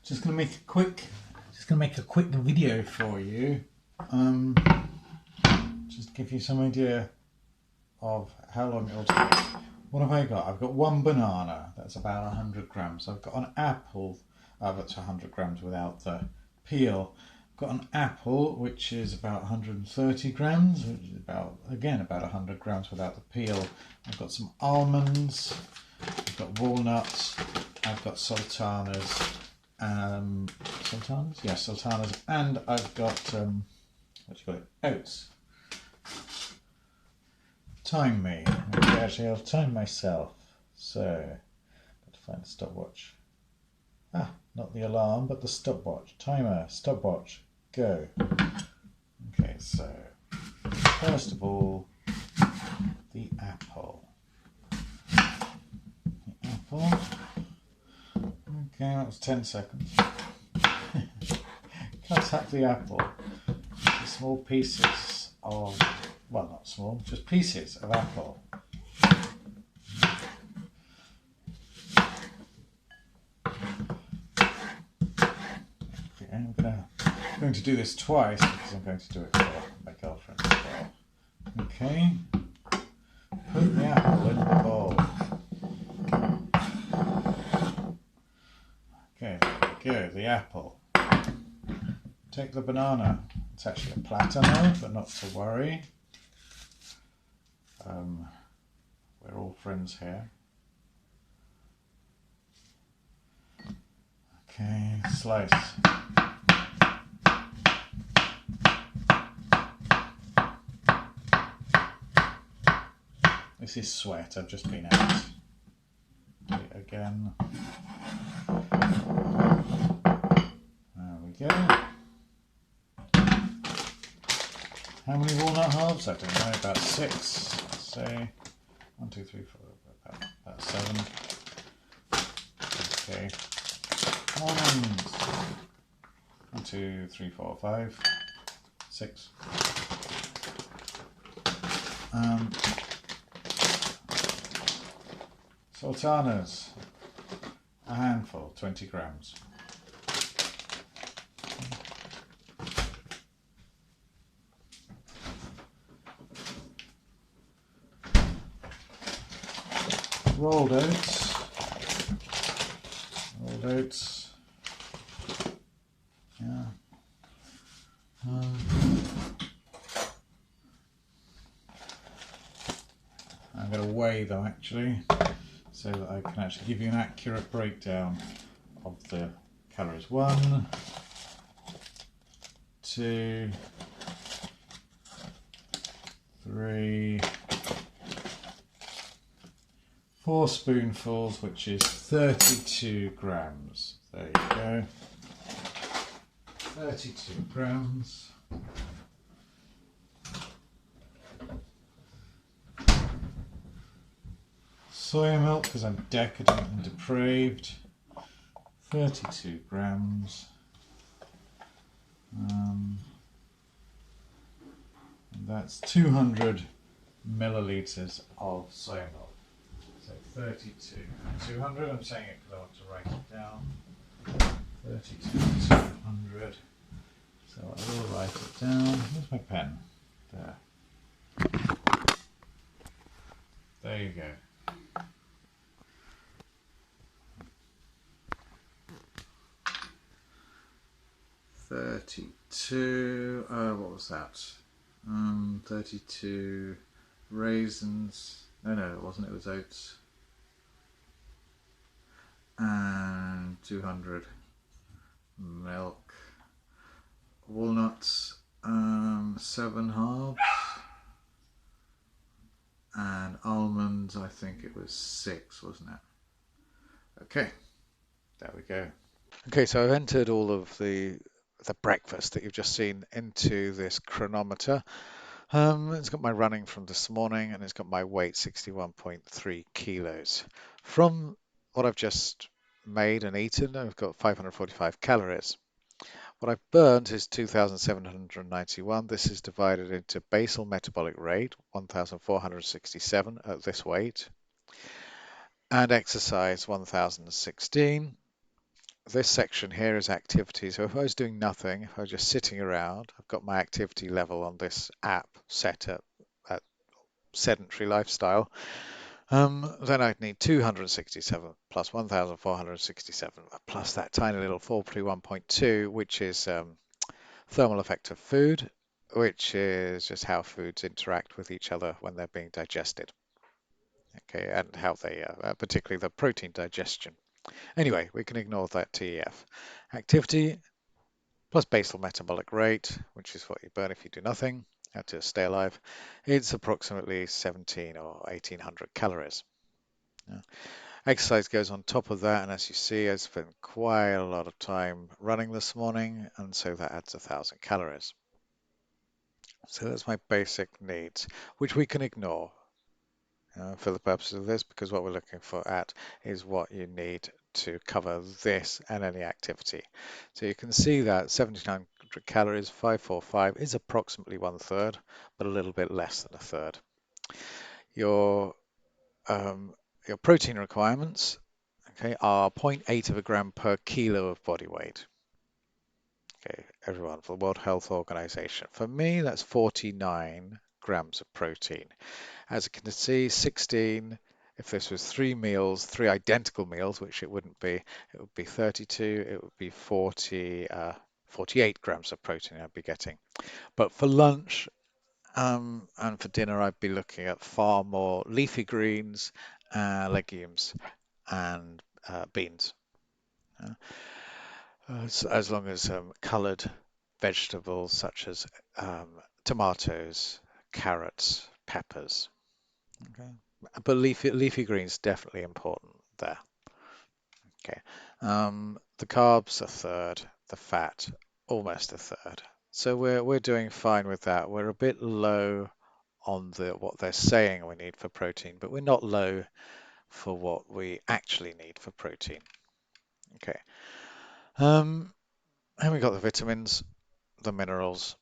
Just gonna make a quick video for you. Just give you some idea of how long it'll take. What have I got? I've got one banana, that's about 100 grams. I've got an apple, that's 100 grams without the peel. I've got an apple, which is about 130 grams, which is about 100 grams without the peel. I've got some almonds, I've got walnuts, I've got sultanas, sultanas, and I've got oats. Time me. Okay, actually, I'll time myself. So, got to find the stopwatch. Not the alarm, but the stopwatch. Timer, stopwatch, go. Okay, so first of all, the apple. Okay, that was 10 seconds. Cut up the apple into small pieces of, well, not small, just pieces of apple. Okay, I'm going to do this twice because I'm going to do it for my girlfriend as well. Okay, put the apple in the bowl. Okay, there we go, the apple. Take the banana. It's actually a platano, but not to worry. We're all friends here. Okay, slice. This is sweat, I've just been out. Do it again. There we go. How many walnut halves? I don't know, about 6. Let's say 1, 2, 3, 4, about 7. Okay. Almonds. 1, 2, 3, 4, 5, 6. Sultanas. A handful, 20 grams. Rolled oats. Yeah. I'm going to weigh them actually, so that I can actually give you an accurate breakdown of the calories. 1, 2, 3, 4 spoonfuls, which is 32 grams. There you go. 32 grams. Soya milk, because I'm decadent and depraved. 32 grams. And that's 200 millilitres of soya milk. So 32, 200, I'm saying it because I want to write it down. 32, 200. So I will write it down. Where's my pen? There. There you go. What was that? 32 raisins. No, it wasn't. It was oats. And 200 milk. Walnuts, 7 halves. And almonds, I think it was 6, wasn't it? Okay, there we go. Okay, so I've entered all of the breakfast that you've just seen into this chronometer. It's got my running from this morning and it's got my weight 61.3 kilos. From what I've just made and eaten, I've got 545 calories. What I've burnt is 2,791. This is divided into basal metabolic rate, 1,467 at this weight, and exercise, 1,016. this section here is activity. So if I was doing nothing, if I was just sitting around, I've got my activity level on this app set at sedentary lifestyle. Then I'd need 267 plus 1,467 plus that tiny little 431.2, which is thermal effect of food, which is just how foods interact with each other when they're being digested. Okay, and how they, particularly the protein digestion. Anyway, we can ignore that TEF. Activity plus basal metabolic rate, which is what you burn if you do nothing, to stay alive, it's approximately 17 or 1800 calories. Exercise goes on top of that, and as you see, I spent quite a lot of time running this morning, and so that adds 1,000 calories. So that's my basic needs, which we can ignore for the purposes of this, because what we're looking for at is what you need to cover this and any activity. So you can see that 1,700 calories, 545, is approximately 1/3, but a little bit less than a third. Your your protein requirements, okay, are 0.8 of a gram per kilo of body weight. Okay, everyone, for the World Health Organization. For me, that's 49 grams of protein. As you can see, 16, if this was 3 meals, 3 identical meals, which it wouldn't be, it would be 32, it would be 48 grams of protein I'd be getting. But for lunch and for dinner, I'd be looking at far more leafy greens, legumes, and beans. As long as coloured vegetables such as tomatoes, carrots, peppers. Okay. But leafy greens definitely important there. Okay. The carbs a third, the fat almost a third. So we're doing fine with that. We're a bit low on what they're saying we need for protein, but we're not low for what we actually need for protein. Okay. And we got the vitamins, the minerals,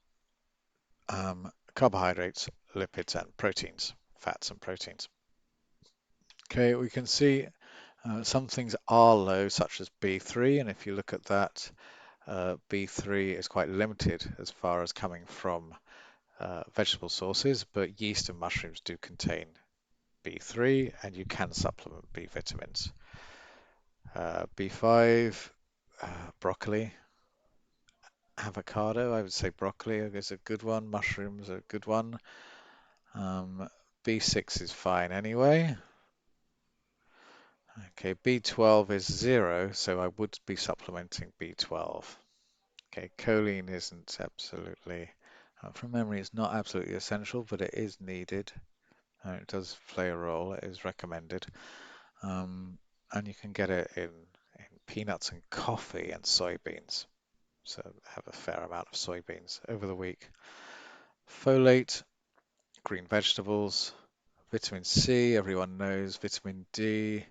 carbohydrates, lipids, and proteins, fats and proteins. Okay, we can see some things are low, such as B3, and if you look at that, B3 is quite limited as far as coming from vegetable sources, but yeast and mushrooms do contain B3, and you can supplement B vitamins. B5, broccoli, avocado, I would say broccoli is a good one, mushrooms are a good one. B6 is fine anyway. Okay, B12 is 0, so I would be supplementing B12. Okay, choline isn't absolutely, from memory, it's not absolutely essential, but it is needed. It does play a role, it is recommended. And you can get it in peanuts and coffee and soybeans. So have a fair amount of soybeans over the week. Folate, green vegetables, vitamin C, everyone knows, vitamin D,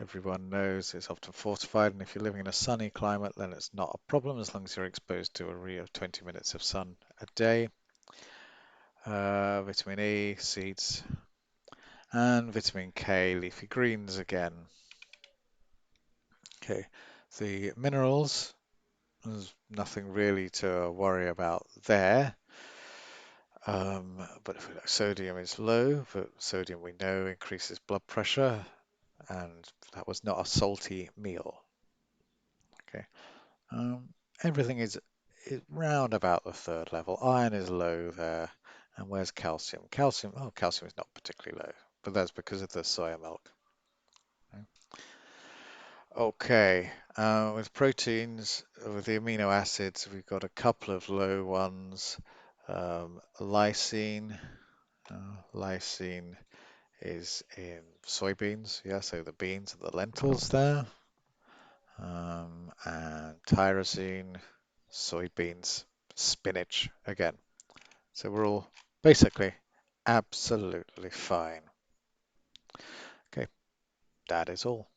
everyone knows it's often fortified, and if you're living in a sunny climate, then it's not a problem as long as you're exposed to a real 20 minutes of sun a day. Vitamin E, seeds, and vitamin K, leafy greens again. Okay, the minerals, there's nothing really to worry about there. But if we look, sodium is low, but sodium we know increases blood pressure, and that was not a salty meal. Okay, everything is round about the third level. Iron is low there, and where's calcium? Calcium, oh, calcium is not particularly low, but that's because of the soya milk. Okay, with proteins, with the amino acids, we've got a couple of low ones. Lysine, lysine is in soybeans, yeah, so the beans and the lentils there. And tyrosine, soybeans, spinach again. So we're all basically absolutely fine. Okay, that is all.